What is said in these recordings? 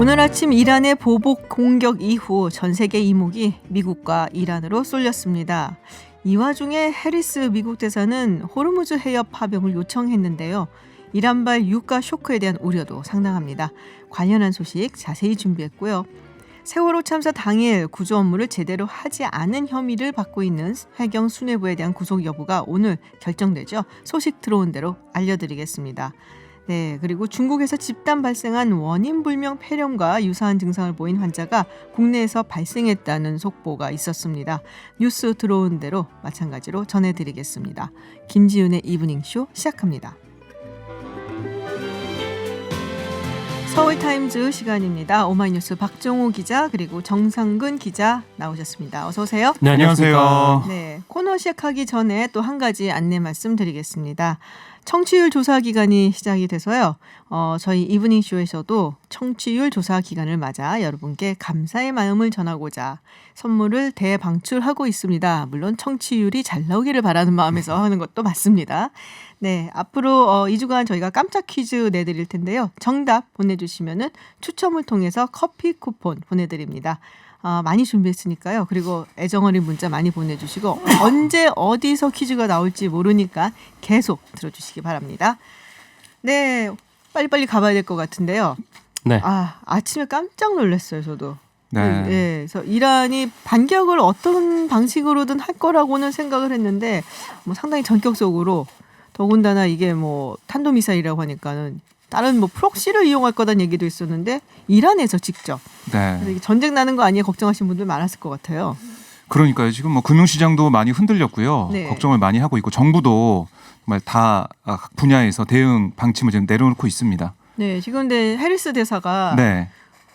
오늘 아침 이란의 보복 공격 이후 전 세계 이목이 미국과 이란으로 쏠렸습니다. 이 와중에 해리스 미국 대사는 호르무즈 해협 파병을 요청했는데요. 이란발 유가 쇼크에 대한 우려도 상당합니다. 관련한 소식 자세히 준비했고요. 세월호 참사 당일 구조 업무를 제대로 하지 않은 혐의를 받고 있는 해경 수뇌부에 대한 구속 여부가 오늘 결정되죠. 소식 들어온 대로 알려드리겠습니다. 네, 그리고 중국에서 집단 발생한 원인 불명 폐렴과 유사한 증상을 보인 환자가 국내에서 발생했다는 속보가 있었습니다. 뉴스 들어온 대로 마찬가지로 전해드리겠습니다. 김지윤의 이브닝쇼 시작합니다. 서울타임즈 시간입니다. 오마이뉴스 박정호 기자 그리고 정상근 기자 나오셨습니다. 어서 오세요. 네, 안녕하세요. 네, 코너 시작하기 전에 또 한 가지 안내 말씀드리겠습니다. 청취율 조사 기간이 시작이 돼서요. 저희 이브닝쇼에서도 청취율 조사 기간을 맞아 여러분께 감사의 마음을 전하고자 선물을 대방출하고 있습니다. 물론 청취율이 잘 나오기를 바라는 마음에서 하는 것도 맞습니다. 네, 앞으로 2주간 저희가 깜짝 퀴즈 내드릴 텐데요. 정답 보내주시면은 추첨을 통해서 커피 쿠폰 보내드립니다. 많이 준비했으니까요. 그리고 애정어린 문자 많이 보내주시고 언제 어디서 퀴즈가 나올지 모르니까 계속 들어주시기 바랍니다. 네, 빨리빨리 가봐야 될 것 같은데요. 네. 아침에 깜짝 놀랐어요, 저도. 네. 네, 그래서 이란이 반격을 어떤 방식으로든 할 거라고는 생각을 했는데 상당히 전격적으로 더군다나 이게 탄도미사일이라고 하니까는 다른 프록시를 이용할 거다는 얘기도 있었는데 이란에서 직접 네. 이게 전쟁 나는 거 아니에요? 걱정하시는 분들 많았을 것 같아요. 그러니까요. 지금 금융시장도 많이 흔들렸고요. 네. 걱정을 많이 하고 있고 정부도 정말 다 각 분야에서 대응 방침을 지금 내려놓고 있습니다. 네, 지금 근데 해리스 대사가 네.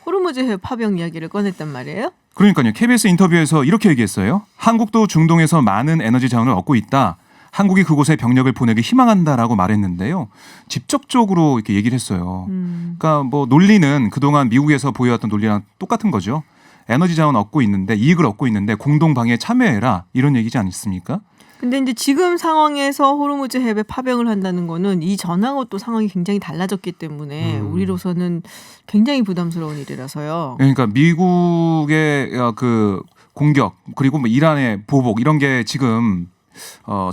호르무즈 해협 파병 이야기를 꺼냈단 말이에요. 그러니까요. KBS 인터뷰에서 이렇게 얘기했어요. 한국도 중동에서 많은 에너지 자원을 얻고 있다. 한국이 그곳에 병력을 보내기 희망한다라고 말했는데요. 직접적으로 이렇게 얘기를 했어요. 그러니까 논리는 그동안 미국에서 보여왔던 논리랑 똑같은 거죠. 에너지 자원 얻고 있는데 이익을 얻고 있는데 공동 방해에 참여해라 이런 얘기지 않습니까? 근데 이제 지금 상황에서 호르무즈 해협에 파병을 한다는 거는 이 전하고 또 상황이 굉장히 달라졌기 때문에 우리로서는 굉장히 부담스러운 일이라서요. 그러니까 미국의 그 공격 그리고 이란의 보복 이런 게 지금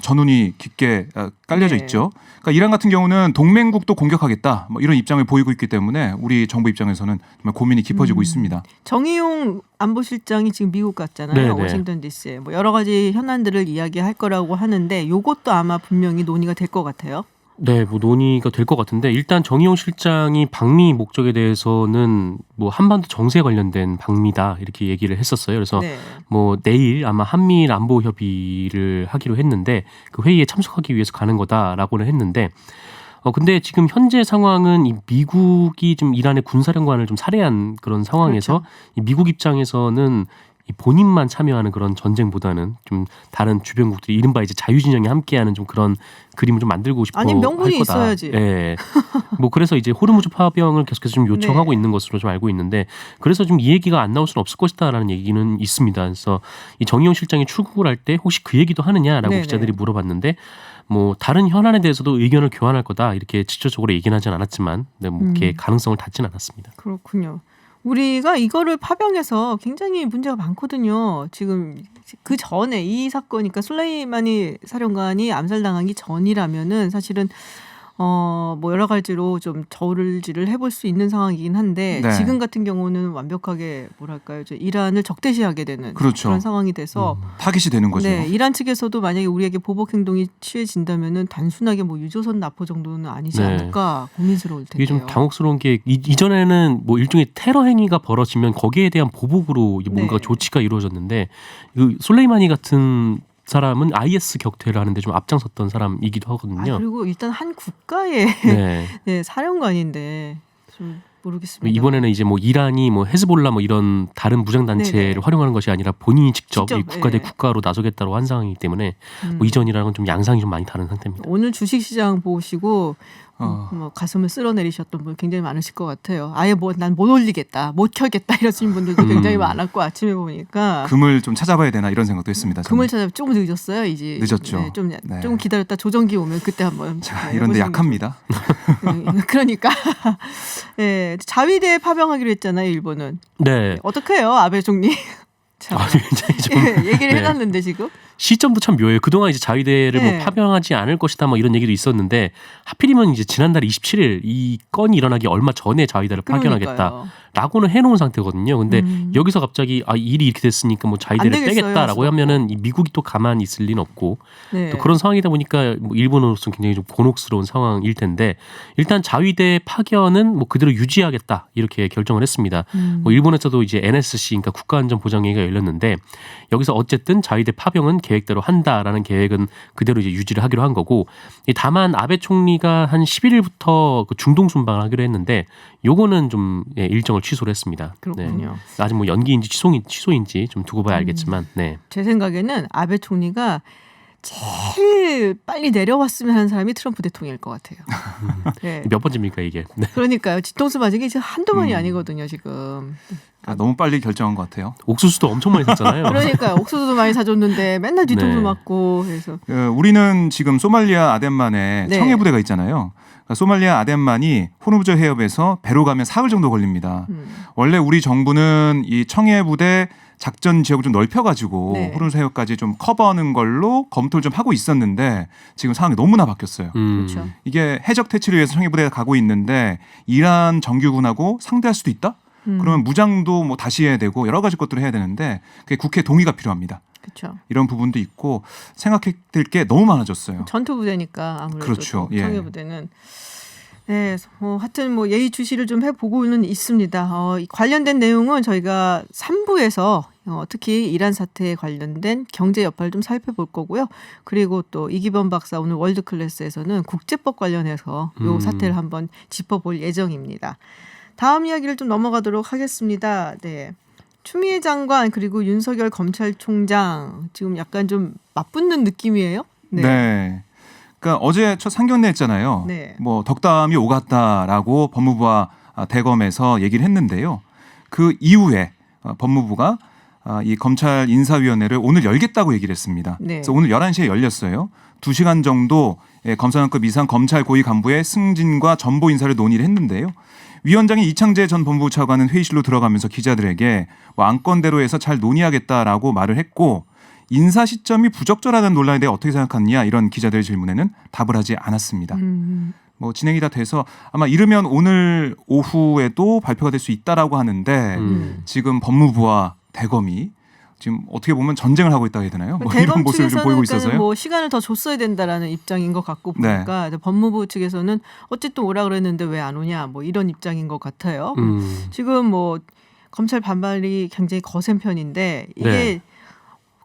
전운이 깊게 깔려져 네. 있죠. 그러니까 이란 같은 경우는 동맹국도 공격하겠다 이런 입장을 보이고 있기 때문에 우리 정부 입장에서는 정말 고민이 깊어지고 있습니다. 정의용 안보실장이 지금 미국 갔잖아요. 네네. 워싱턴 DC에 여러 가지 현안들을 이야기할 거라고 하는데 이것도 아마 분명히 논의가 될 것 같아요. 네, 논의가 될 것 같은데 일단 정의용 실장이 방미 목적에 대해서는 한반도 정세 관련된 방미다 이렇게 얘기를 했었어요. 그래서 네. 내일 아마 한미일 안보 협의를 하기로 했는데 그 회의에 참석하기 위해서 가는 거다라고는 했는데 근데 지금 현재 상황은 이 미국이 좀 이란의 군사령관을 좀 살해한 그런 상황에서 그렇죠. 이 미국 입장에서는 이 본인만 참여하는 그런 전쟁보다는 좀 다른 주변국들이 이른바 이제 자유진영이 함께하는 좀 그런 그림을 좀 만들고 싶어 아니 명분이 할 거다. 있어야지. 예. 그래서 이제 호르무즈 파병을 계속해서 좀 요청하고 네. 있는 것으로 좀 알고 있는데 그래서 좀 이 얘기가 안 나올 수는 없을 것이다라는 얘기는 있습니다. 그래서 이 정의용 실장이 출국을 할 때 혹시 그 얘기도 하느냐라고 네네. 기자들이 물어봤는데 다른 현안에 대해서도 의견을 교환할 거다 이렇게 직접적으로 얘기는 하진 않았지만 이렇게 가능성을 닫지는 않았습니다. 그렇군요. 우리가 이거를 파병해서 굉장히 문제가 많거든요. 지금 그 전에 이 사건, 그러니까 술레이마니 사령관이 암살당하기 전이라면은 사실은 여러 가지로 좀 저울질을 해볼 수 있는 상황이긴 한데 네. 지금 같은 경우는 완벽하게 이란을 적대시하게 되는 그렇죠. 그런 상황이 돼서 타깃이 되는 거죠. 네, 이란 측에서도 만약에 우리에게 보복 행동이 취해진다면은 단순하게 유조선 납포 정도는 아니지 네. 않을까 고민스러울 텐데요. 이게 좀 당혹스러운 게 이전에는 일종의 테러 행위가 벌어지면 거기에 대한 보복으로 뭔가 네. 조치가 이루어졌는데 솔레이마니 같은 사람은 IS 격퇴를 하는데 좀 앞장섰던 사람이기도 하거든요. 그리고 일단 한 국가의 네. 네, 사령관인데 좀 모르겠습니다. 이번에는 이제 이란이 헤즈볼라 이런 다른 무장 단체를 네네. 활용하는 것이 아니라 본인이 직접 이 직접, 국가 대 네. 국가로 나서겠다고 한 상황이기 때문에 이전이랑은 좀 양상이 좀 많이 다른 상태입니다. 오늘 주식시장 보시고 뭐 가슴을 쓸어내리셨던 분 굉장히 많으실 것 같아요. 아예 뭐 난 못 올리겠다, 못 켜겠다 이러신 분들도 굉장히 많았고 아침에 보니까 금을 좀 찾아봐야 되나 이런 생각도 했습니다. 저는. 금을 찾아 조금 늦었어요. 이제 늦었죠. 네, 좀 네. 조금 기다렸다 조정기 오면 그때 한번 자, 이런데 약합니다. 그러니까 네, 자위대 파병하기로 했잖아요. 일본은. 네. 어떻게 해요, 아베 총리? 참. 굉장히 좀 얘기를 네. 해놨는데 지금. 시점도 참 묘해요. 그동안 이제 자위대를 네. 뭐 파병하지 않을 것이다 뭐 이런 얘기도 있었는데 하필이면 이제 지난달 27일 이 건이 일어나기 얼마 전에 자위대를 파견하겠다라고는 해놓은 상태거든요. 근데 여기서 갑자기 일이 이렇게 됐으니까 뭐 자위대를 빼겠다라고 하면은 이 미국이 또 가만히 있을 리는 없고 네. 또 그런 상황이다 보니까 뭐 일본으로서 굉장히 좀 곤혹스러운 상황일 텐데 일단 자위대 파견은 뭐 그대로 유지하겠다 이렇게 결정을 했습니다. 뭐 일본에서도 이제 NSC 그러니까 국가안전보장회의가 열렸는데 여기서 어쨌든 자위대 파병은 계획대로 한다라는 계획은 그대로 이제 유지를 하기로 한 거고 다만 아베 총리가 한 11일부터 그 중동 순방을 하기로 했는데 요거는 좀 일정을 취소를 했습니다. 그렇군요. 네. 아직 뭐 연기인지 취소인지 좀 두고 봐야 알겠지만 네. 제 생각에는 아베 총리가 제일 빨리 내려왔으면 하는 사람이 트럼프 대통령일 것 같아요. 네. 몇 번째입니까 이게? 네. 그러니까요. 뒤통수 맞은 게 지금 한두 번이 아니거든요. 지금. 너무 빨리 결정한 것 같아요. 옥수수도 엄청 많이 샀잖아요. 그러니까요. 옥수수도 많이 사줬는데 맨날 뒤통수 네. 맞고 그래서. 우리는 지금 소말리아 아덴만에 네. 청해부대가 있잖아요. 그러니까 소말리아 아덴만이 호르무즈 해협에서 배로 가면 사흘 정도 걸립니다. 원래 우리 정부는 이 청해부대 작전 지역을 좀 넓혀가지고 네. 호르무즈 해협까지 좀 커버하는 걸로 검토를 좀 하고 있었는데 지금 상황이 너무나 바뀌었어요. 그렇죠. 이게 해적 퇴치를 위해서 청해부대가 가고 있는데 이란 정규군하고 상대할 수도 있다? 그러면 무장도 뭐 다시 해야 되고 여러 가지 것들을 해야 되는데 그게 국회 동의가 필요합니다. 그렇죠. 이런 부분도 있고 생각해야 될 게 너무 많아졌어요. 전투 부대니까 아무래도 그렇죠. 예. 청해 부대는. 네, 하여튼 뭐 예의주시를 좀 해보고는 있습니다. 이 관련된 내용은 저희가 3부에서 특히 이란 사태에 관련된 경제 여파를 좀 살펴볼 거고요. 그리고 또 이기범 박사 오늘 월드클래스에서는 국제법 관련해서 요 사태를 한번 짚어볼 예정입니다. 다음 이야기를 좀 넘어가도록 하겠습니다. 네. 추미애 장관 그리고 윤석열 검찰총장 지금 약간 좀 맞붙는 느낌이에요. 네. 그러니까 어제 첫 상견례 했잖아요. 네. 뭐 덕담이 오갔다라고 법무부와 대검에서 얘기를 했는데요. 그 이후에 법무부가 이 검찰 인사위원회를 오늘 열겠다고 얘기를 했습니다. 네. 그래서 오늘 11시에 열렸어요. 2시간 정도 검사장급 이상 검찰 고위 간부의 승진과 전보 인사를 논의를 했는데요. 위원장이 이창재 전 법무부 차관은 회의실로 들어가면서 기자들에게 뭐 안건대로 해서 잘 논의하겠다라고 말을 했고 인사 시점이 부적절하다는 논란에 대해 어떻게 생각하느냐 이런 기자들의 질문에는 답을 하지 않았습니다. 뭐 진행이 다 돼서 아마 이르면 오늘 오후에도 발표가 될 수 있다라고 하는데 지금 법무부와 대검이 지금 어떻게 보면 전쟁을 하고 있다 해야 되나요? 뭐 이런 모습을 좀 보이고 있어서요. 뭐 시간을 더 줬어야 된다라는 입장인 것 같고 보니까 법무부 측에서는 어쨌든 오라 그랬는데 왜 안 오냐 뭐 이런 입장인 것 같아요. 지금 뭐 검찰 반발이 굉장히 거센 편인데 이게 네.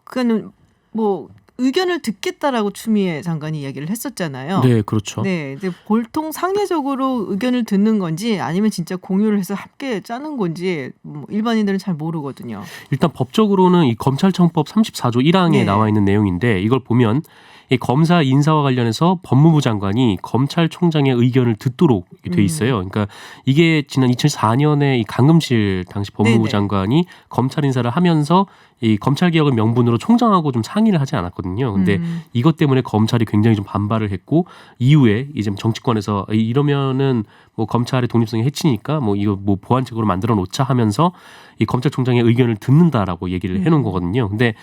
그거는 뭐 의견을 듣겠다라고 추미애 장관이 이야기를 했었잖아요. 네, 그렇죠. 네, 근데 보통 상례적으로 의견을 듣는 건지 아니면 진짜 공유를 해서 함께 짜는 건지 뭐 일반인들은 잘 모르거든요. 일단 법적으로는 이 검찰청법 34조 1항에 네. 나와 있는 내용인데 이걸 보면 이 검사 인사와 관련해서 법무부 장관이 검찰총장의 의견을 듣도록 돼 있어요. 그러니까 이게 지난 2004년에 이 강금실 당시 법무부 네네. 장관이 검찰 인사를 하면서 이 검찰 개혁을 명분으로 총장하고 좀 상의를 하지 않았거든요. 근데 이것 때문에 검찰이 굉장히 좀 반발을 했고 이후에 이제 정치권에서 이러면은 뭐 검찰의 독립성이 해치니까 뭐 이거 뭐 보완책으로 만들어 놓자 하면서 이 검찰총장의 의견을 듣는다라고 얘기를 해놓은 거거든요. 근데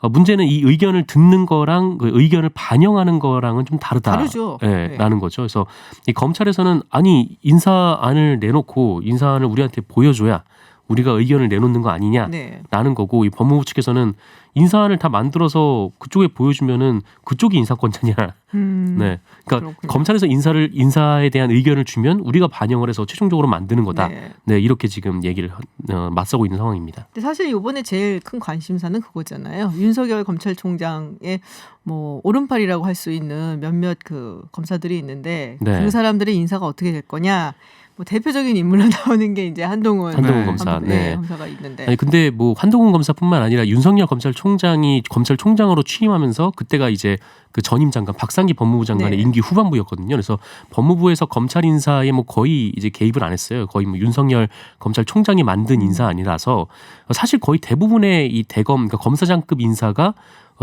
문제는 이 의견을 듣는 거랑 그 의견을 반영하는 거랑은 좀 다르죠. 네. 라는 거죠. 그래서 이 검찰에서는 아니 인사안을 내놓고 인사안을 우리한테 보여줘야 우리가 의견을 내놓는 거 아니냐라는 네. 거고 이 법무부 측에서는 인사안을 다 만들어서 그쪽에 보여주면은 그쪽이 인사권자냐. 네. 그러니까 그렇군요. 검찰에서 인사에 대한 의견을 주면 우리가 반영을 해서 최종적으로 만드는 거다. 네. 네, 이렇게 지금 얘기를 맞서고 있는 상황입니다. 근데 사실 이번에 제일 큰 관심사는 그거잖아요. 윤석열 검찰총장의 뭐 오른팔이라고 할 수 있는 몇몇 그 검사들이 있는데 네. 그 사람들의 인사가 어떻게 될 거냐. 뭐 대표적인 인물로 나오는 게 이제 한동훈 네. 검사. 네. 검사가 있는데. 아니 근데 뭐 한동훈 검사뿐만 아니라 윤석열 검찰총장이 검찰총장으로 취임하면서 그때가 이제 그 전임 장관 박상기 법무부 장관의 네. 임기 후반부였거든요. 그래서 법무부에서 검찰 인사에 뭐 거의 이제 개입을 안 했어요. 거의 뭐 윤석열 검찰총장이 만든 인사 아니라서 사실 거의 대부분의 이 대검 그러니까 검사장급 인사가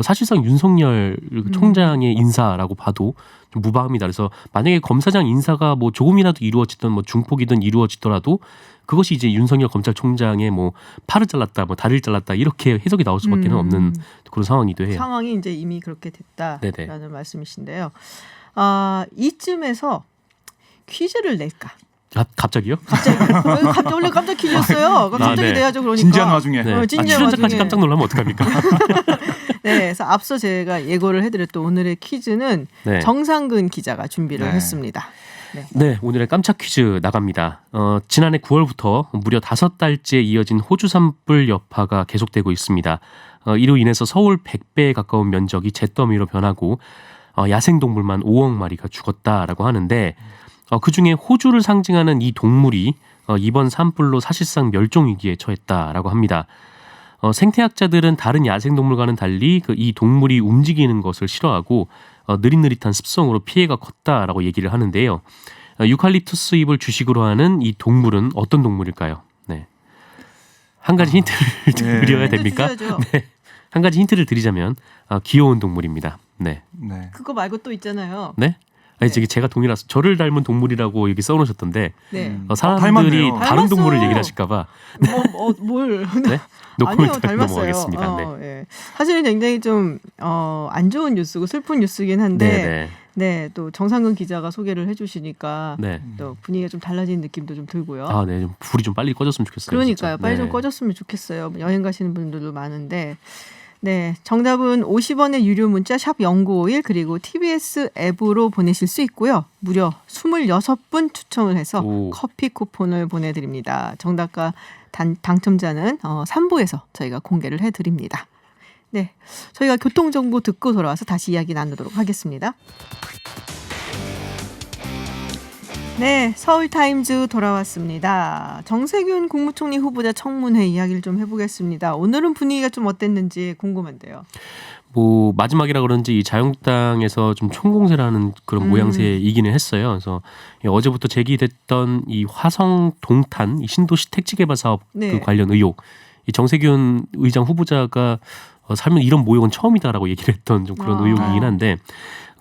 사실상 윤석열 총장의 인사라고 봐도 좀 무방합니다. 그래서 만약에 검사장 인사가 뭐 조금이라도 이루어지든 뭐 중폭이든 이루어지더라도 그것이 이제 윤석열 검찰총장의 뭐 팔을 잘랐다, 뭐 다리를 잘랐다 이렇게 해석이 나올 수밖에 없는 그런 상황이기도 해요. 상황이 이제 이미 그렇게 됐다라는 네네. 말씀이신데요. 이쯤에서 퀴즈를 낼까? 갑자기요? 갑자기 원래 깜짝 퀴즈였어요. 갑자기 네. 내야죠. 그러니까. 진지한 와중에. 네. 진지한 출연자까지 와중에. 깜짝 놀라면 어떡합니까? 네, 그래서 앞서 제가 예고를 해드렸던 오늘의 퀴즈는 네. 정상근 기자가 준비를 네. 했습니다. 네, 오늘의 깜짝 퀴즈 나갑니다. 지난해 9월부터 무려 5달째 이어진 호주 산불 여파가 계속되고 있습니다. 이로 인해서 서울 100배에 가까운 면적이 잿더미로 변하고 야생동물만 5억 마리가 죽었다라고 하는데 그중에 호주를 상징하는 이 동물이 이번 산불로 사실상 멸종 위기에 처했다라고 합니다. 생태학자들은 다른 야생동물과는 달리 이 동물이 움직이는 것을 싫어하고 느릿느릿한 습성으로 피해가 컸다라고 얘기를 하는데요. 유칼립투스 잎을 주식으로 하는 이 동물은 어떤 동물일까요? 네. 한 가지 힌트를 드려야 됩니까? 힌트 주셔야죠. 네. 한 가지 힌트를 드리자면 귀여운 동물입니다. 네. 네. 그거 말고 또 있잖아요. 네? 아니 네. 제가 동일해서 저를 닮은 동물이라고 여기 써놓으셨던데 네. 사람들이 닮았네요. 다른 닮았어. 동물을 얘기를 하실까봐 뭘? 네? 놓고 아니요, 일단 닮았어요. 넘어가겠습니다. 네. 예. 사실은 굉장히 좀 안 좋은 뉴스고 슬픈 뉴스긴 한데, 네, 또 정상근 기자가 소개를 해주시니까 네. 또 분위기가 좀 달라진 느낌도 좀 들고요. 아, 네. 좀 불이 좀 빨리 꺼졌으면 좋겠어요. 그러니까요, 진짜. 빨리 네. 좀 꺼졌으면 좋겠어요. 여행 가시는 분들도 많은데. 네, 정답은 50원의 유료 문자 샵 0951 그리고 TBS 앱으로 보내실 수 있고요. 무려 26분 추첨을 해서 오. 커피 쿠폰을 보내드립니다. 정답과 당첨자는 3부에서 저희가 공개를 해드립니다. 네, 저희가 교통정보 듣고 돌아와서 다시 이야기 나누도록 하겠습니다. 네, 서울타임즈 돌아왔습니다. 정세균 국무총리 후보자 청문회 이야기를 좀 해보겠습니다. 오늘은 분위기가 좀 어땠는지 궁금한데요. 뭐 마지막이라 그런지 이 자유한국당에서 좀 총공세라는 그런 모양새이기는 했어요. 그래서 어제부터 제기됐던 이 화성 동탄 이 신도시 택지 개발 사업 네. 그 관련 의혹, 이 정세균 의장 후보자가 살면 이런 모욕은 처음이다라고 얘기를 했던 좀 그런 의혹이긴 한데.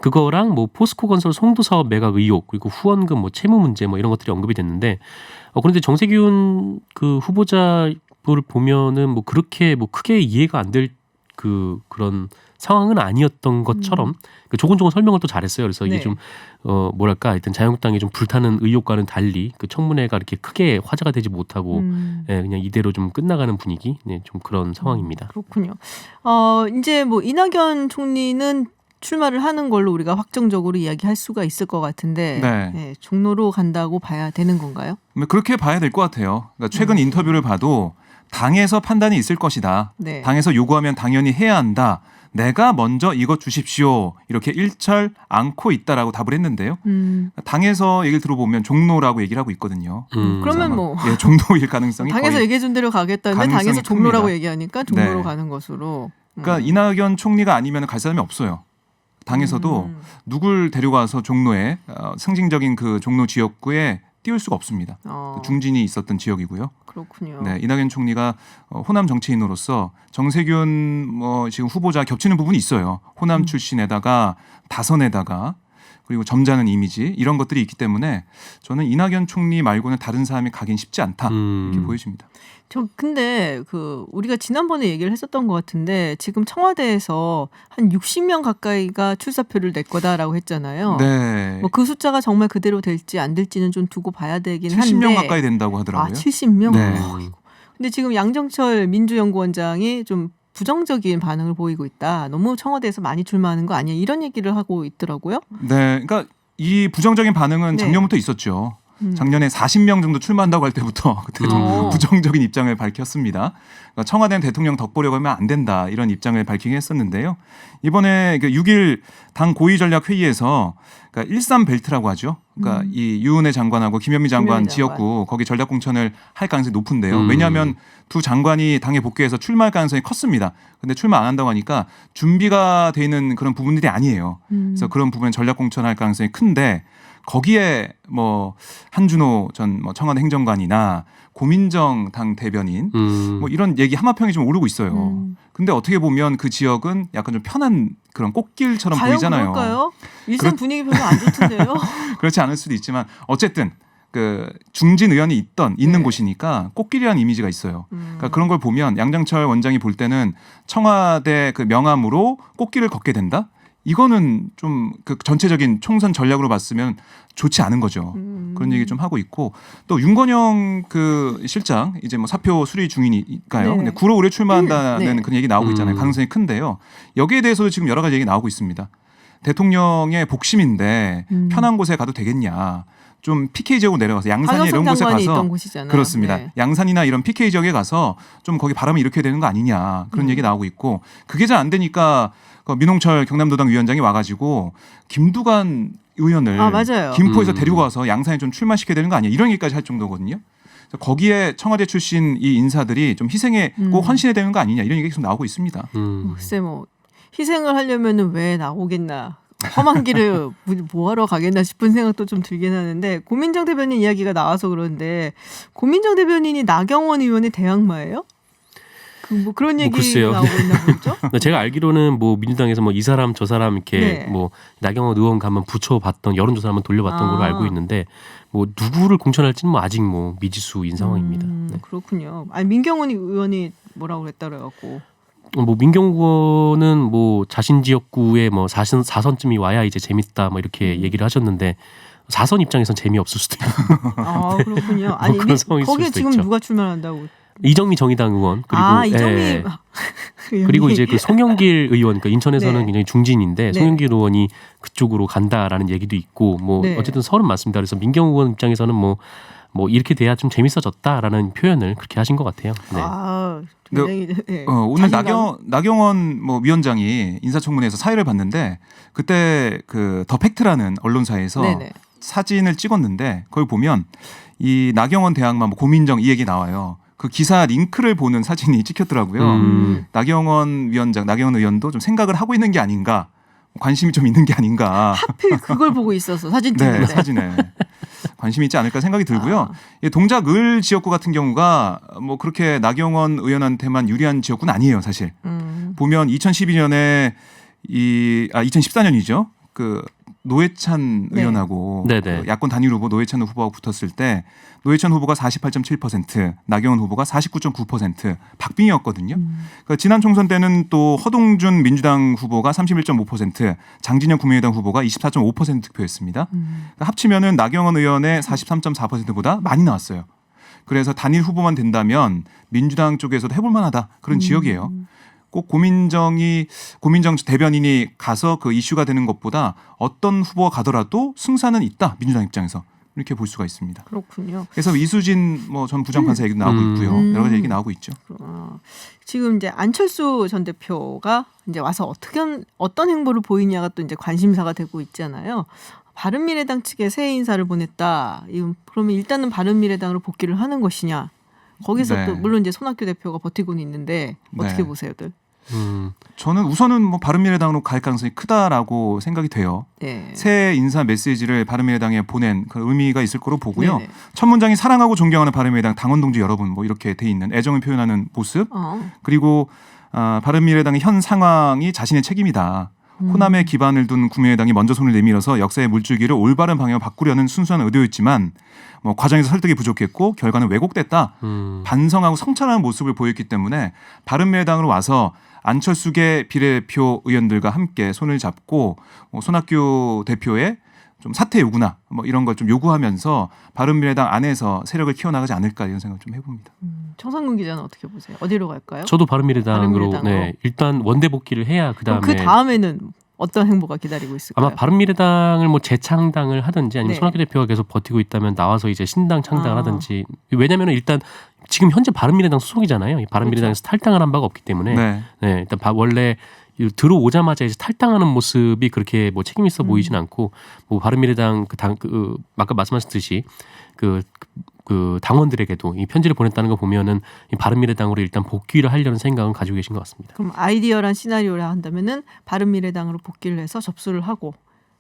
그거랑 뭐 포스코 건설 송도 사업 매각 의혹 그리고 후원금 뭐 채무 문제 뭐 이런 것들이 언급이 됐는데 그런데 정세균 그 후보자를 보면은 뭐 그렇게 뭐 크게 이해가 안 될 그런 상황은 아니었던 것처럼 조곤조곤 설명을 또 잘했어요. 그래서 이게 네. 좀 뭐랄까 하여튼 자유한국당이 좀 불타는 의혹과는 달리 그 청문회가 이렇게 크게 화제가 되지 못하고 예, 그냥 이대로 좀 끝나가는 분위기 네, 좀 그런 상황입니다. 그렇군요. 이제 뭐 이낙연 총리는 출마를 하는 걸로 우리가 확정적으로 이야기할 수가 있을 것 같은데 네. 종로로 간다고 봐야 되는 건가요? 그렇게 봐야 될 것 같아요. 그러니까 최근 인터뷰를 봐도 당에서 판단이 있을 것이다. 네. 당에서 요구하면 당연히 해야 한다. 내가 먼저 이것 주십시오. 이렇게 일철 않고 있다라고 답을 했는데요. 당에서 얘기를 들어보면 종로라고 얘기를 하고 있거든요. 그러면 뭐 예, 종로일 가능성이 당에서 거의. 얘기해 준 대로 가겠다는데 가능성이 당에서 종로라고 큽니다. 얘기하니까 종로로 네. 가는 것으로. 그러니까 이낙연 총리가 아니면 갈 사람이 없어요. 당에서도 누굴 데려가서 종로에 상징적인 그 종로 지역구에 띄울 수가 없습니다. 그 중진이 있었던 지역이고요. 그렇군요. 네, 이낙연 총리가 호남 정치인으로서 정세균 지금 후보자 겹치는 부분이 있어요. 호남 출신에다가 다선에다가 그리고 점잖은 이미지 이런 것들이 있기 때문에 저는 이낙연 총리 말고는 다른 사람이 가긴 쉽지 않다 이렇게 보여집니다. 근데 우리가 지난번에 얘기를 했었던 것 같은데 지금 청와대에서 한 60명 가까이가 출사표를 낼 거다라고 했잖아요. 네. 뭐 그 숫자가 정말 그대로 될지 안 될지는 좀 두고 봐야 되긴 한데. 70명 가까이 된다고 하더라고요. 70명? 네. 근데 지금 양정철 민주연구원장이 좀 부정적인 반응을 보이고 있다. 너무 청와대에서 많이 출마하는 거 아니야? 이런 얘기를 하고 있더라고요. 네. 그러니까 이 부정적인 반응은 네. 작년부터 있었죠. 작년에 40명 정도 출마한다고 할 때부터 그때 좀 부정적인 입장을 밝혔습니다. 그러니까 청와대는 대통령 덕보려고 하면 안 된다 이런 입장을 밝히긴 했었는데요. 이번에 6일 당 고위전략회의에서 그러니까 일삼벨트라고 하죠. 그러니까 이 유은혜 장관하고 김현미 장관 김현미 지역구 거기 전략 공천을 할 가능성이 높은데요. 음. 왜냐하면 두 장관이 당에 복귀해서 출마할 가능성이 컸습니다. 근데 출마 안 한다고 하니까 준비가 돼 있는 그런 부분들이 아니에요. 그래서 그런 부분은 전략 공천할 가능성이 큰데 거기에 뭐 한준호 전 뭐 청와대 행정관이나 고민정 당 대변인 뭐 이런 얘기 하마평이 좀 오르고 있어요. 근데 어떻게 보면 그 지역은 약간 좀 편한 그런 꽃길처럼 과연 보이잖아요. 그럴까요? 일산 분위기 별로 안 좋던데요. 그렇지 않을 수도 있지만 어쨌든 그 중진 의원이 있는 네. 곳이니까 꽃길이라는 이미지가 있어요. 그러니까 그런 걸 보면 양장철 원장이 볼 때는 청와대 그 명함으로 꽃길을 걷게 된다. 이거는 좀 그 전체적인 총선 전략으로 봤으면 좋지 않은 거죠. 그런 얘기 좀 하고 있고 또 윤건영 그 실장 이제 뭐 사표 수리 중이니까요. 네. 근데 구로 올해 출마한다는 네. 그런 얘기 나오고 있잖아요. 가능성이 큰데요. 여기에 대해서도 지금 여러 가지 얘기 나오고 있습니다. 대통령의 복심인데 편한 곳에 가도 되겠냐. 좀 PK 지역으로 내려가서 양산이나 이런 곳에 장관이 가서 있던 곳이잖아요. 그렇습니다. 네. 양산이나 이런 PK 지역에 가서 좀 거기 바람을 일으켜야 되는 거 아니냐 그런 얘기 나오고 있고 그게 잘 안 되니까 그 민홍철 경남도당 위원장이 와가지고 김두관 의원을 맞아요. 김포에서 데리고 와서 양산에 좀 출마시켜야 되는 거 아니야 이런 얘기까지 할 정도거든요. 그래서 거기에 청와대 출신 이 인사들이 좀 희생에 꼭 헌신해야 되는 거 아니냐 이런 얘기 계속 나오고 있습니다. 글쎄 뭐 희생을 하려면은 왜 나오겠나. 험한 길을 뭐하러 가겠나 싶은 생각도 좀 들긴 하는데 고민정 대변인 이야기가 나와서 그런데 고민정 대변인이 나경원 의원의 대항마예요? 뭐 그런 얘기 글쎄요. 나오고 있나 보죠? 제가 알기로는 뭐 민주당에서 뭐 이 사람 저 사람 이렇게 네. 뭐 나경원 의원 가면 붙여봤던 여론조사 한번 돌려봤던 걸로 알고 있는데 뭐 누구를 공천할지는 뭐 아직 뭐 미지수인 상황입니다. 네. 그렇군요. 아니 민경훈 의원이 뭐라고 그랬다 그래갖고 뭐 민경훈 의원은 뭐 자신 지역구에 뭐 4선쯤이 와야 이제 재밌다 뭐 이렇게 얘기를 하셨는데 4선 입장에선 재미없을 수도 있고 그렇군요. 아니 그런 상황이 있을 거기에 수도 지금 있죠. 누가 출마한다고? 이정미 정의당 의원 그리고 이정미 예. 의원이. 그리고 이제 그 송영길 의원, 그러니까 인천에서는 네. 굉장히 중진인데 네. 송영길 의원이 그쪽으로 간다라는 얘기도 있고 뭐 네. 어쨌든 서른 많습니다. 그래서 민경훈 의원 입장에서는 뭐 이렇게 돼야 좀 재밌어졌다라는 표현을 그렇게 하신 것 같아요. 네. 굉장히 네. 오늘 자신감. 나경원 뭐 위원장이 인사청문회에서 사회를 봤는데 그때 그 더 팩트라는 언론사에서 네네. 사진을 찍었는데 그걸 보면 이 나경원 대항마 뭐 고민정 이 얘기 나와요. 그 기사 링크를 보는 사진이 찍혔더라고요. 나경원 의원도 좀 생각을 하고 있는 게 아닌가, 관심이 좀 있는 게 아닌가. 하필 그걸 보고 있어서 사진 찍는데. 네, 사진에 관심이 있지 않을까 생각이 들고요. 이 동작을 지역구 같은 경우가 뭐 그렇게 나경원 의원한테만 유리한 지역구는 아니에요, 사실. 보면 2012년에 2014년이죠. 그 노회찬 네. 의원하고 네네. 그 야권 단일 후보 노회찬 후보하고 붙었을 때 노회찬 후보가 48.7%, 나경원 후보가 49.9% 박빙이었거든요. 그러니까 지난 총선 때는 또 허동준 민주당 후보가 31.5%, 장진영 국민의당 후보가 24.5% 득표했습니다. 그러니까 합치면은 나경원 의원의 43.4%보다 많이 나왔어요. 그래서 단일 후보만 된다면 민주당 쪽에서도 해볼 만하다 그런 지역이에요. 꼭 고민정 대변인이 가서 그 이슈가 되는 것보다 어떤 후보가 가더라도 승산은 있다 민주당 입장에서 이렇게 볼 수가 있습니다. 그렇군요. 그래서 이수진 뭐 전 부장판사 얘기도 나오고 있고요. 여러 가지 얘기 나오고 있죠. 지금 이제 안철수 전 대표가 이제 와서 어떤 행보를 보이냐가 또 이제 관심사가 되고 있잖아요. 바른미래당 측에 새 인사를 보냈다. 그러면 일단은 바른미래당으로 복귀를 하는 것이냐? 거기서 네. 또 물론 이제 손학규 대표가 버티고는 있는데 어떻게 네. 보세요들? 저는 우선은 뭐 바른미래당으로 갈 가능성이 크다라고 생각이 돼요. 네. 새 인사 메시지를 바른미래당에 보낸 그런 의미가 있을 거로 보고요. 네네. 첫 문장이 사랑하고 존경하는 바른미래당 당원 동지 여러분 뭐 이렇게 돼 있는 애정을 표현하는 모습. 그리고 바른미래당의 현 상황이 자신의 책임이다. 호남에 기반을 둔 국민의당이 먼저 손을 내밀어서 역사의 물줄기를 올바른 방향으로 바꾸려는 순수한 의도였지만 뭐 과정에서 설득이 부족했고 결과는 왜곡됐다. 반성하고 성찰하는 모습을 보였기 때문에 바른미래당으로 와서 안철수계 비례표 의원들과 함께 손을 잡고 손학규 대표의 좀 사퇴 요구나 뭐 이런 걸 좀 요구하면서 바른미래당 안에서 세력을 키워나가지 않을까 이런 생각을 좀 해봅니다. 청상근 기자는 어떻게 보세요? 어디로 갈까요? 저도 바른미래당으로 네, 일단 원내 복귀를 해야 그다음에 그 다음에는 어떤 행보가 기다리고 있을까요? 아마 바른미래당을 뭐 재창당을 하든지 아니면 네. 손학규 대표가 계속 버티고 있다면 나와서 이제 신당 창당을 하든지 왜냐하면 일단 지금 현재 바른미래당 소속이잖아요. 이 바른미래당에서 탈당을 한 바가 없기 때문에 네. 네, 일단 원래 들어오자마자 이제 탈당하는 모습이 그렇게 뭐 책임 있어 보이진 않고 뭐 바른미래당 아까 말씀하셨듯이 그 당원들에게도 이 편지를 보냈다는 거 보면은 이 바른미래당으로 일단 복귀를 하려는 생각은 가지고 계신 것 같습니다. 그럼 아이디어란 시나리오라 한다면은 바른미래당으로 복귀를 해서 접수를 하고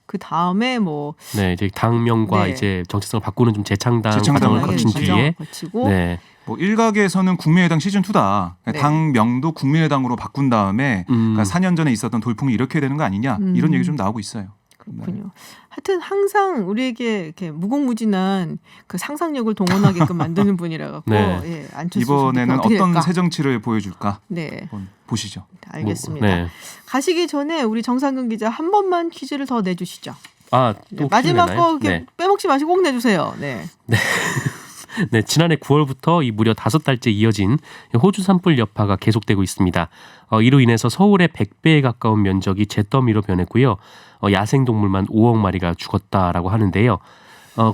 그 다음에 뭐 네, 이제 당명과 네. 이제 정체성을 바꾸는 좀 재창당을 재창당을 거친 거친 뒤에 거치고 네. 뭐 일각에서는 국민의당 시즌 2다. 네. 당명도 국민의당으로 바꾼 다음에 그러니까 4년 전에 있었던 돌풍이 이렇게 되는 거 아니냐 이런 얘기 좀 나오고 있어요. 그렇군요. 하여튼 항상 우리에게 이렇게 무궁무진한 그 상상력을 동원하게끔 만드는 분이라 갖고 네. 예, 안철수 이번에는 어떻게 어떤 될까? 새 정치를 보여줄까 네, 한번 보시죠. 알겠습니다. 네. 가시기 전에 우리 정상근 기자 한 번만 퀴즈를 더 내주시죠. 아, 네, 또 마지막 퀴즈 내나요? 거 이렇게 네. 빼먹지 마시고 꼭 내주세요. 네. 네, 지난해 9월부터 이 무려 5달째 이어진 호주 산불 여파가 계속되고 있습니다. 이로 인해서 서울의 100배에 가까운 면적이 잿더미로 변했고요. 야생동물만 5억 마리가 죽었다라고 하는데요.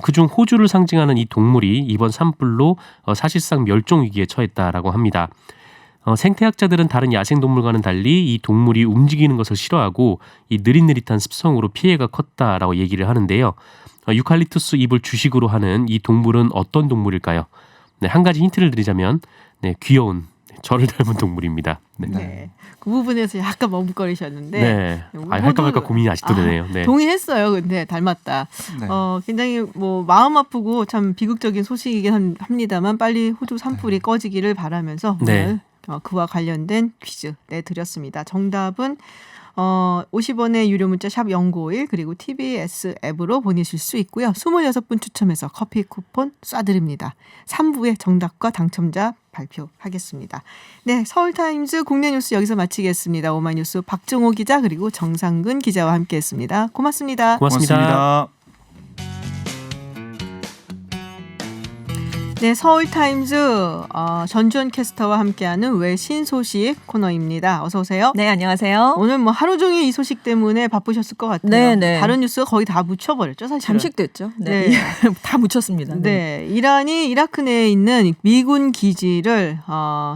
그중 호주를 상징하는 이 동물이 이번 산불로 사실상 멸종 위기에 처했다라고 합니다. 생태학자들은 다른 야생동물과는 달리 이 동물이 움직이는 것을 싫어하고 이 느릿느릿한 습성으로 피해가 컸다라고 얘기를 하는데요. 유칼립투스 잎을 주식으로 하는 이 동물은 어떤 동물일까요? 네, 한 가지 힌트를 드리자면 귀여운 저를 닮은 동물입니다. 네. 네. 그 부분에서 약간 머뭇거리셨는데 네. 할까 말까 고민이 아직도 되네요. 네. 동의했어요. 근데 닮았다. 네. 굉장히 뭐 마음 아프고 참 비극적인 소식이긴 합니다만 빨리 호주 산불이 꺼지기를 바라면서 네. 오늘 그와 관련된 퀴즈 내드렸습니다. 정답은 50원의 유료 문자 샵 0951 그리고 TBS 앱으로 보내실 수 있고요. 26분 추첨해서 커피 쿠폰 쏴드립니다. 3부의 정답과 당첨자 발표하겠습니다. 네, 서울타임즈 국내 뉴스 여기서 마치겠습니다. 오마이뉴스 박정호 기자 그리고 정상근 기자와 함께했습니다. 고맙습니다. 고맙습니다. 네, 서울타임즈 전주현 캐스터와 함께하는 외신 소식 코너입니다. 어서 오세요. 네, 안녕하세요. 오늘 뭐 하루 종일 이 소식 때문에 바쁘셨을 것 같아요. 네, 네. 다른 뉴스가 거의 다 묻혀버렸죠, 사실. 잠식됐죠. 네. 네. 다 묻혔습니다. 네, 이란이 이라크 내에 있는 미군 기지를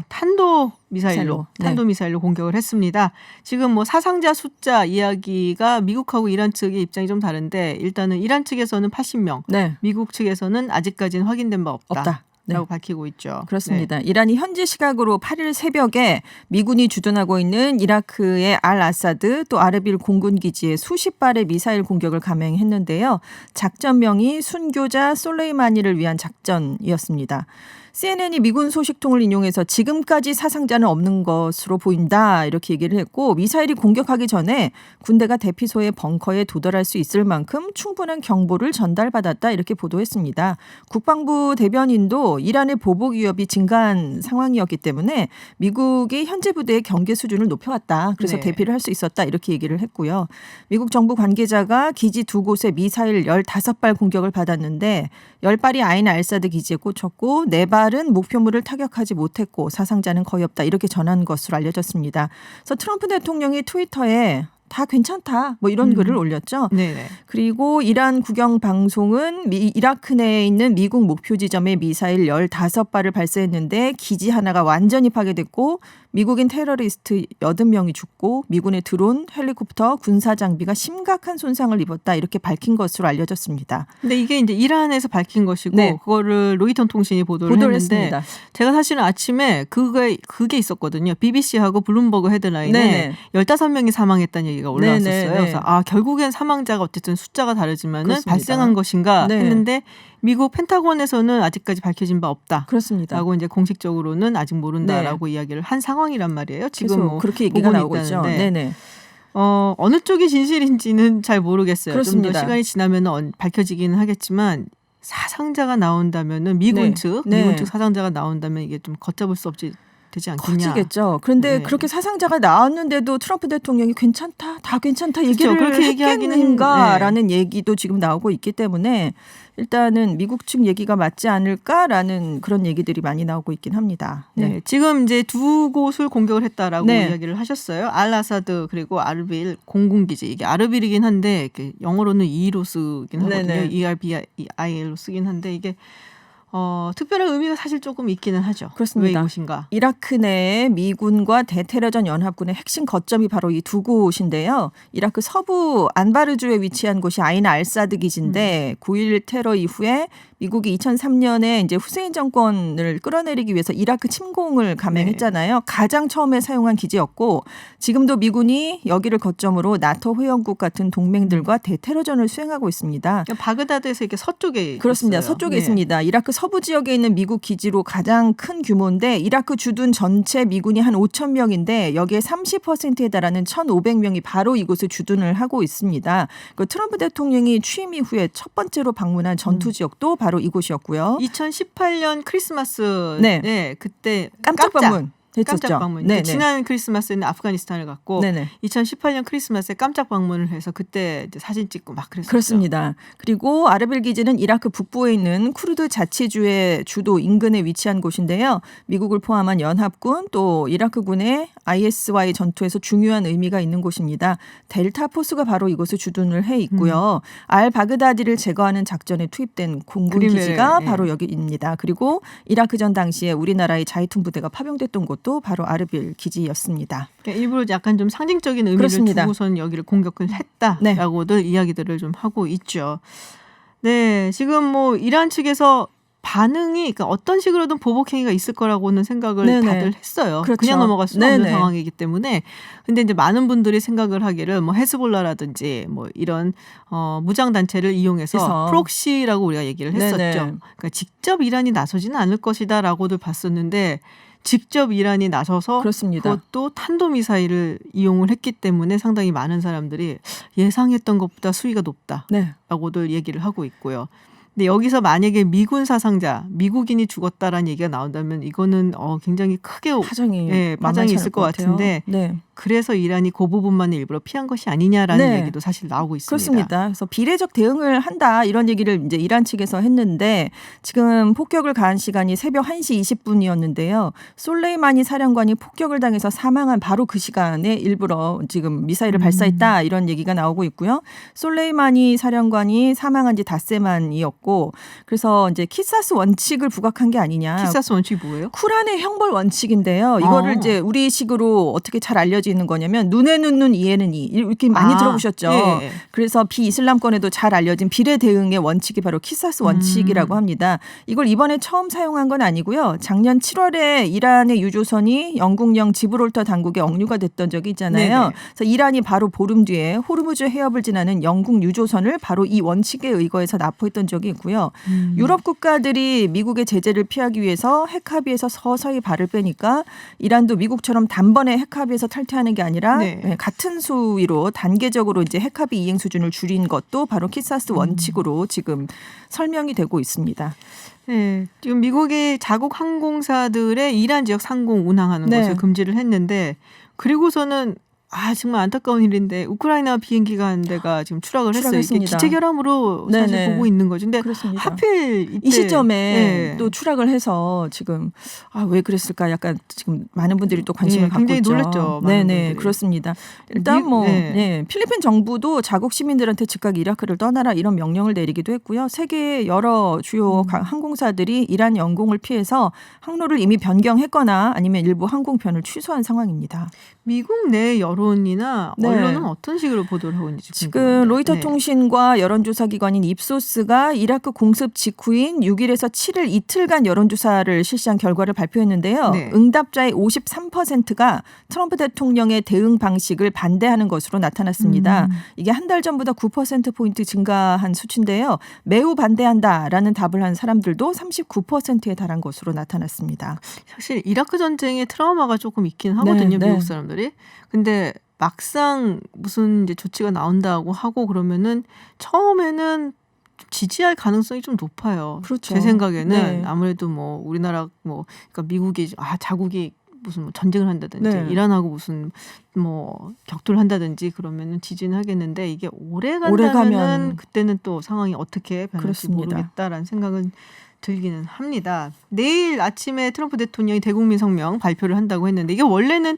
탄도 미사일로 공격을 했습니다. 지금 뭐 사상자 숫자 이야기가 미국하고 이란 측의 입장이 좀 다른데 일단은 이란 측에서는 80명, 네. 미국 측에서는 아직까지는 확인된 바 없다. 네. 라고 밝히고 있죠. 그렇습니다. 이란이 현지 시각으로 8일 새벽에 미군이 주둔하고 있는 이라크의 알 아사드 또 아르빌 공군 기지에 수십 발의 미사일 공격을 감행했는데요. 작전명이 순교자 솔레이마니를 위한 작전이었습니다. CNN이 미군 소식통을 인용해서 지금까지 사상자는 없는 것으로 보인다 이렇게 얘기를 했고 미사일이 공격하기 전에 군대가 대피소의 벙커에 도달할 수 있을 만큼 충분한 경보를 전달받았다 이렇게 보도했습니다. 국방부 대변인도 이란의 보복 위협이 증가한 상황이었기 때문에 미국이 현재 부대의 경계 수준을 높여왔다. 그래서 네. 대피를 할 수 있었다 이렇게 얘기를 했고요. 미국 정부 관계자가 기지 두 곳에 미사일 15발 공격을 받았는데 10발이 아인 알사드 기지에 꽂혔고 4발은 목표물을 타격하지 못했고 사상자는 거의 없다 이렇게 전한 것으로 알려졌습니다. 그래서 트럼프 대통령이 트위터에 다 괜찮다 뭐 이런 글을 올렸죠. 네네. 그리고 이란 국영 방송은 이라크 내에 있는 미국 목표 지점에 미사일 15발을 발사했는데 기지 하나가 완전히 파괴됐고 미국인 테러리스트 80명이 죽고 미군의 드론, 헬리콥터, 군사 장비가 심각한 손상을 입었다 이렇게 밝힌 것으로 알려졌습니다. 근데 이게 이제 이란에서 밝힌 것이고 네. 그거를 로이터 통신이 보도를 했는데 했습니다. 제가 사실은 아침에 그게 있었거든요. BBC하고 블룸버그 헤드라인에 네네. 15명이 사망했다는 얘기가 올라왔었어요. 네네. 그래서 결국엔 사망자가 어쨌든 숫자가 다르지만은 그렇습니다. 발생한 것인가 네. 했는데 미국 펜타곤에서는 아직까지 밝혀진 바 없다. 그렇습니다. 라고 이제 공식적으로는 아직 모른다라고 이야기를 한 상황이란 말이에요. 지금 계속 뭐 그렇게 얘기가 보고는 나오고 있죠. 있다는데. 네네. 어느 쪽이 진실인지는 잘 모르겠어요. 좀 더 그렇습니다. 시간이 지나면 밝혀지기는 하겠지만 사상자가 나온다면은 미군 네. 측 네. 미군 측 사상자가 나온다면 이게 좀 걷잡을 수 없지 되지 않겠냐. 커지겠죠. 그런데 네. 그렇게 사상자가 나왔는데도 트럼프 대통령이 괜찮다, 다 괜찮다 얘기를 그렇게 얘기하기는, 했겠는가라는 얘기도 지금 나오고 있기 때문에 일단은 미국 측 얘기가 맞지 않을까라는 그런 얘기들이 많이 나오고 있긴 합니다. 네. 지금 이제 두 곳을 공격을 했다라고 네. 이야기를 하셨어요. 알 아사드 그리고 아르빌 공군기지. 이게 아르빌이긴 한데 영어로는 E로 쓰긴 하거든요. 네네. ERBIL로 쓰긴 한데 이게 특별한 의미가 사실 조금 있기는 하죠. 그렇습니다. 왜 이곳인가? 이라크 내 미군과 대테러전 연합군의 핵심 거점이 바로 이 두 곳인데요. 이라크 서부 안바르주에 위치한 곳이 아인 알사드 기지인데 9.11 테러 이후에 미국이 2003년에 이제 후세인 정권을 끌어내리기 위해서 이라크 침공을 감행했잖아요. 가장 처음에 사용한 기지였고 지금도 미군이 여기를 거점으로 나토 회원국 같은 동맹들과 대테러전을 수행하고 있습니다. 그러니까 바그다드에서 이렇게 서쪽에 그렇습니다. 있어요. 서쪽에 있습니다. 이라크 서부 지역에 있는 미국 기지로 가장 큰 규모인데 이라크 주둔 전체 미군이 한 5천 명인데 여기에 30%에 달하는 1,500명이 바로 이곳에 주둔을 하고 있습니다. 그 트럼프 대통령이 취임 이후에 첫 번째로 방문한 전투 지역도 바로 이곳이었고요. 2018년 크리스마스 네. 그때 깜짝 방문 했었죠. 깜짝 방문. 네네. 지난 크리스마스에는 아프가니스탄을 갔고 네네. 2018년 크리스마스에 깜짝 방문을 해서 그때 이제 사진 찍고 막 그랬었죠. 그렇습니다. 그리고 아르빌 기지는 이라크 북부에 있는 쿠르드 자치주의 주도 인근에 위치한 곳인데요. 미국을 포함한 연합군 또 이라크군의 IS와의 전투에서 중요한 의미가 있는 곳입니다. 델타 포스가 바로 이곳에 주둔을 해 있고요. 알 바그다디를 제거하는 작전에 투입된 공군 기지가 바로 여기입니다. 그리고 이라크전 당시에 우리나라의 자이툰 부대가 파병됐던 곳도 바로 아르빌 기지였습니다. 그러니까 일부러 약간 좀 상징적인 의미를 그렇습니다. 두고선 여기를 공격을 했다라고들 이야기들을 좀 하고 있죠. 네, 지금 뭐 이란 측에서 반응이 그러니까 어떤 식으로든 보복 행위가 있을 거라고는 생각을 네네. 다들 했어요. 그렇죠. 그냥 넘어갈 수는 없는 네네. 상황이기 때문에. 근데 이제 많은 분들이 생각을 하기를 뭐 헤즈볼라라든지 뭐 이런 무장 단체를 이용해서 그래서. 프록시라고 우리가 얘기를 했었죠. 네네. 그러니까 직접 이란이 나서지는 않을 것이다라고들 봤었는데 직접 이란이 나서서 그렇습니다. 그것도 탄도미사일을 이용을 했기 때문에 상당히 많은 사람들이 예상했던 것보다 수위가 높다라고들 네. 얘기를 하고 있고요. 근데 여기서 만약에 미군 사상자, 미국인이 죽었다라는 얘기가 나온다면 이거는 굉장히 크게 파장이 파장이 있을 것 같은데 네. 그래서 이란이 그 부분만 일부러 피한 것이 아니냐라는 네. 얘기도 사실 나오고 있습니다. 그렇습니다. 그래서 비례적 대응을 한다 이런 얘기를 이제 이란 측에서 했는데 지금 폭격을 가한 시간이 새벽 1시 20분이었는데요. 솔레이마니 사령관이 폭격을 당해서 사망한 바로 그 시간에 일부러 지금 미사일을 발사했다 이런 얘기가 나오고 있고요. 솔레이마니 사령관이 사망한 지 닷새 만이었고 그래서 이제 키사스 원칙을 부각한 게 아니냐. 키사스 원칙이 뭐예요? 쿠란의 형벌 원칙인데요. 이거를 이제 우리식으로 어떻게 잘 알려져 있는 거냐면 눈에는 눈, 이에는 이 이렇게 많이 들어보셨죠. 예. 그래서 비이슬람권에도 잘 알려진 비례 대응의 원칙이 바로 키사스 원칙이라고 합니다. 이걸 이번에 처음 사용한 건 아니고요. 작년 7월에 이란의 유조선이 영국령 지브롤터 당국에 억류가 됐던 적이 있잖아요. 네네. 그래서 이란이 바로 보름 뒤에 호르무즈 해협을 지나는 영국 유조선을 바로 이 원칙에 의거해서 납포했던 적이 있고요. 유럽 국가들이 미국의 제재를 피하기 위해서 핵합의에서 서서히 발을 빼니까 이란도 미국처럼 단번에 핵합의에서 탈퇴하는 게 아니라 네. 같은 수위로 단계적으로 이제 핵합의 이행 수준을 줄인 것도 바로 키사스 원칙으로 지금 설명이 되고 있습니다. 네, 지금 미국의 자국 항공사들의 이란 지역 상공 운항하는 네. 것을 금지를 했는데 그리고서는 정말 안타까운 일인데 우크라이나 비행기가 한 대가 지금 추락을 했어요. 이게 추락했습니다. 기체 결함으로 사실 네네. 보고 있는 거죠. 근데 그렇습니다. 하필 이때 이 시점에 네. 또 추락을 해서 지금 왜 그랬을까 약간 지금 많은 분들이 또 관심을 갖고 굉장히 있죠. 놀랐죠. 많은 네네 분들이. 그렇습니다. 일단 필리핀 정부도 자국 시민들한테 즉각 이라크를 떠나라 이런 명령을 내리기도 했고요. 세계 여러 주요 항공사들이 이란 영공을 피해서 항로를 이미 변경했거나 아니면 일부 항공편을 취소한 상황입니다. 미국 내 여론이나 네. 언론은 어떤 식으로 보도를 하고 있는지 지금 궁금합니다. 로이터 네. 통신과 여론조사 기관인 입소스가 이라크 공습 직후인 6일에서 7일 이틀간 여론조사를 실시한 결과를 발표했는데요. 네. 응답자의 53%가 트럼프 대통령의 대응 방식을 반대하는 것으로 나타났습니다. 이게 한 달 전보다 9%포인트 증가한 수치인데요. 매우 반대한다라는 답을 한 사람들도 39%에 달한 것으로 나타났습니다. 사실 이라크 전쟁에 트라우마가 조금 있긴 하거든요. 네. 미국 사람들이. 근데 막상 무슨 이제 조치가 나온다고 하고 그러면은 처음에는 지지할 가능성이 좀 높아요. 그렇죠. 제 생각에는 네. 아무래도 뭐 우리나라 그러니까 미국이 자국이 무슨 뭐 전쟁을 한다든지 네. 이란하고 무슨 뭐 격돌을 한다든지 그러면은 지지는 하겠는데 이게 오래 오래 간다면은 가면 그때는 또 상황이 어떻게 변할지 그렇습니다. 모르겠다라는 생각은 들기는 합니다. 내일 아침에 트럼프 대통령이 대국민 성명 발표를 한다고 했는데 이게 원래는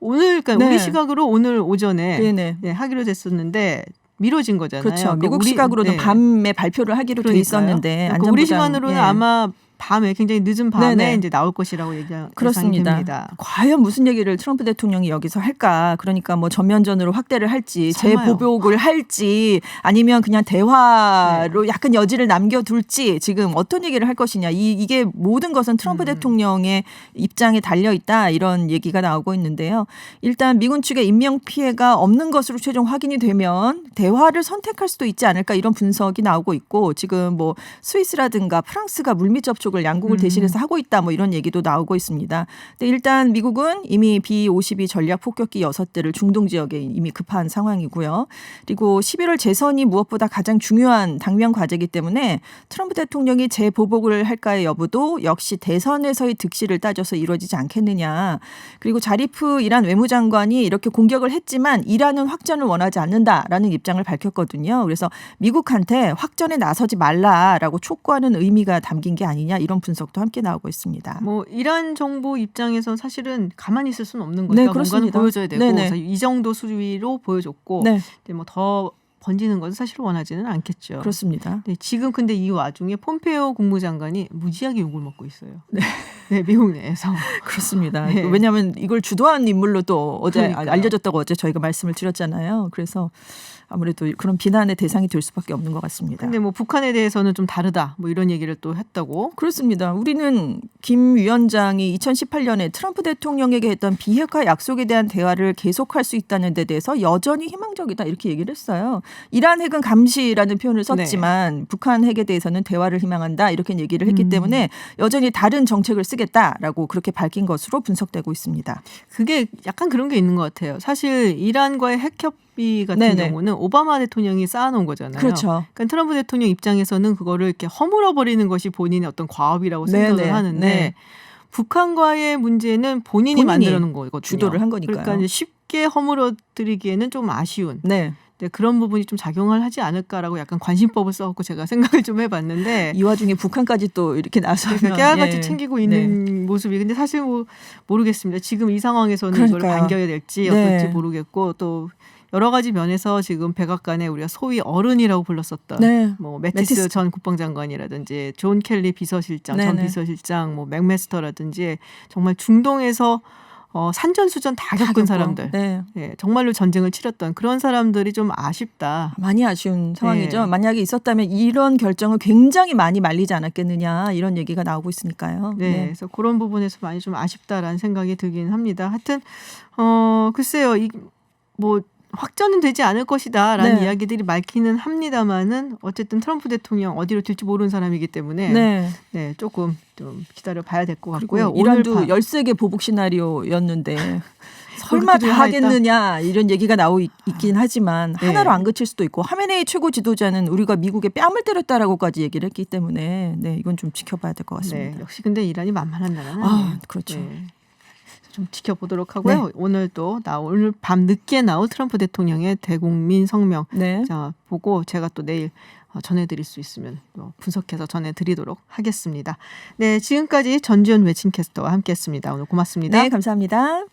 오늘 그러니까 네. 우리 시각으로 오늘 오전에 네네. 하기로 됐었는데 미뤄진 거잖아요. 그렇죠. 그러니까 미국 시각으로는 밤에 발표를 하기로 돼 있었는데 그러니까 우리 안전보장 시간으로는 아마 밤에 굉장히 늦은 밤에 네네. 이제 나올 것이라고 예상이 그렇습니다. 됩니다. 과연 무슨 얘기를 트럼프 대통령이 여기서 할까? 그러니까 뭐 전면전으로 확대를 할지, 설마요. 재보복을 할지, 아니면 그냥 대화로 약간 여지를 남겨둘지 지금 어떤 얘기를 할 것이냐. 이게 모든 것은 트럼프 대통령의 입장에 달려 있다 이런 얘기가 나오고 있는데요. 일단 미군 측의 인명 피해가 없는 것으로 최종 확인이 되면 대화를 선택할 수도 있지 않을까 이런 분석이 나오고 있고 지금 뭐 스위스라든가 프랑스가 물밑 접촉을 양국을 대신해서 하고 있다 뭐 이런 얘기도 나오고 있습니다. 근데 일단 미국은 이미 B-52 전략 폭격기 6대를 중동 지역에 이미 급한 상황이고요. 그리고 11월 재선이 무엇보다 가장 중요한 당면 과제이기 때문에 트럼프 대통령이 재보복을 할까의 여부도 역시 대선에서의 득실을 따져서 이루어지지 않겠느냐. 그리고 자리프 이란 외무장관이 이렇게 공격을 했지만 이란은 확전을 원하지 않는다라는 입장을 밝혔거든요. 그래서 미국한테 확전에 나서지 말라라고 촉구하는 의미가 담긴 게 아니냐 이런 분석도 함께 나오고 있습니다. 뭐 이란 정부 입장에서 사실은 가만히 있을 수는 없는 거니까 네, 뭔가는 그렇습니다. 보여줘야 되고 네네. 그래서 이 정도 수위로 보여줬고 네, 뭐 더 번지는 것은 사실 원하지는 않겠죠. 그렇습니다. 네, 지금 근데 이 와중에 폼페이오 국무장관이 무지하게 욕을 먹고 있어요. 네, 미국 내에서. 그렇습니다. 네. 왜냐하면 이걸 주도한 인물로 또 어제 그러니까요. 알려졌다고 어제 저희가 말씀을 드렸잖아요. 그래서 아무래도 그런 비난의 대상이 될 수밖에 없는 것 같습니다. 근데 뭐 북한에 대해서는 좀 다르다. 뭐 이런 얘기를 또 했다고. 그렇습니다. 우리는 김 위원장이 2018년에 트럼프 대통령에게 했던 비핵화 약속에 대한 대화를 계속할 수 있다는 데 대해서 여전히 희망적이다 이렇게 얘기를 했어요. 이란 핵은 감시라는 표현을 썼지만 북한 핵에 대해서는 대화를 희망한다 이렇게 얘기를 했기 때문에 여전히 다른 정책을 쓰겠다라고 그렇게 밝힌 것으로 분석되고 있습니다. 그게 약간 그런 게 있는 것 같아요. 사실 이란과의 핵협의 같은 네네. 경우는 오바마 대통령이 쌓아놓은 거잖아요. 그렇죠. 그러니까 트럼프 대통령 입장에서는 그거를 이렇게 허물어 버리는 것이 본인의 어떤 과업이라고 생각을 네네. 하는데 네. 북한과의 문제는 본인이 만들어 놓은 거거든요. 주도를 한 거니까요. 그러니까 이제 쉽게 허물어 드리기에는 좀 아쉬운. 네. 네, 그런 부분이 좀 작용을 하지 않을까라고 약간 관심법을 써갖고 제가 생각을 좀 해봤는데 이 와중에 북한까지 또 이렇게 나서면 그래서 깨알같이 예. 챙기고 있는 모습이 근데 사실 뭐 모르겠습니다. 지금 이 상황에서는 이걸 그러니까요. 반겨야 될지 네. 어떨지 모르겠고 또 여러 가지 면에서 지금 백악관에 우리가 소위 어른이라고 불렀었던 네. 뭐 매티스 전 국방장관이라든지 존 켈리 비서실장, 전 네네. 비서실장, 뭐 맥메스터라든지 정말 중동에서 산전수전 다 겪은 겪고. 사람들, 네. 예, 정말로 전쟁을 치렀던 그런 사람들이 좀 아쉽다. 많이 아쉬운 상황이죠. 네. 만약에 있었다면 이런 결정을 굉장히 많이 말리지 않았겠느냐 이런 얘기가 나오고 있으니까요. 네, 그래서 그런 부분에서 많이 좀 아쉽다라는 생각이 들긴 합니다. 하여튼 글쎄요, 뭐 확전은 되지 않을 것이다라는 네. 이야기들이 많기는 합니다만은 어쨌든 트럼프 대통령 어디로 튈지 모르는 사람이기 때문에 네. 조금 좀 기다려 봐야 될 것 그리고 같고요. 이란도 13개 보복 시나리오였는데 설마 다 그것도 하나 있다. 하겠느냐 이런 얘기가 나오고 있긴 하지만 네. 하나로 안 그칠 수도 있고 하메네이 최고 지도자는 우리가 미국에 뺨을 때렸다라고까지 얘기를 했기 때문에 네, 이건 좀 지켜봐야 될 것 같습니다. 네, 역시 근데 이란이 만만한 나라는 아, 아니에요. 그렇죠. 네. 좀 지켜보도록 하고요. 오늘도 오늘 밤 늦게 나올 트럼프 대통령의 대국민 성명 네. 자 보고 제가 또 내일 전해드릴 수 있으면 또 분석해서 전해드리도록 하겠습니다. 네, 지금까지 전지현 외친캐스터와 함께했습니다. 오늘 고맙습니다. 네, 감사합니다.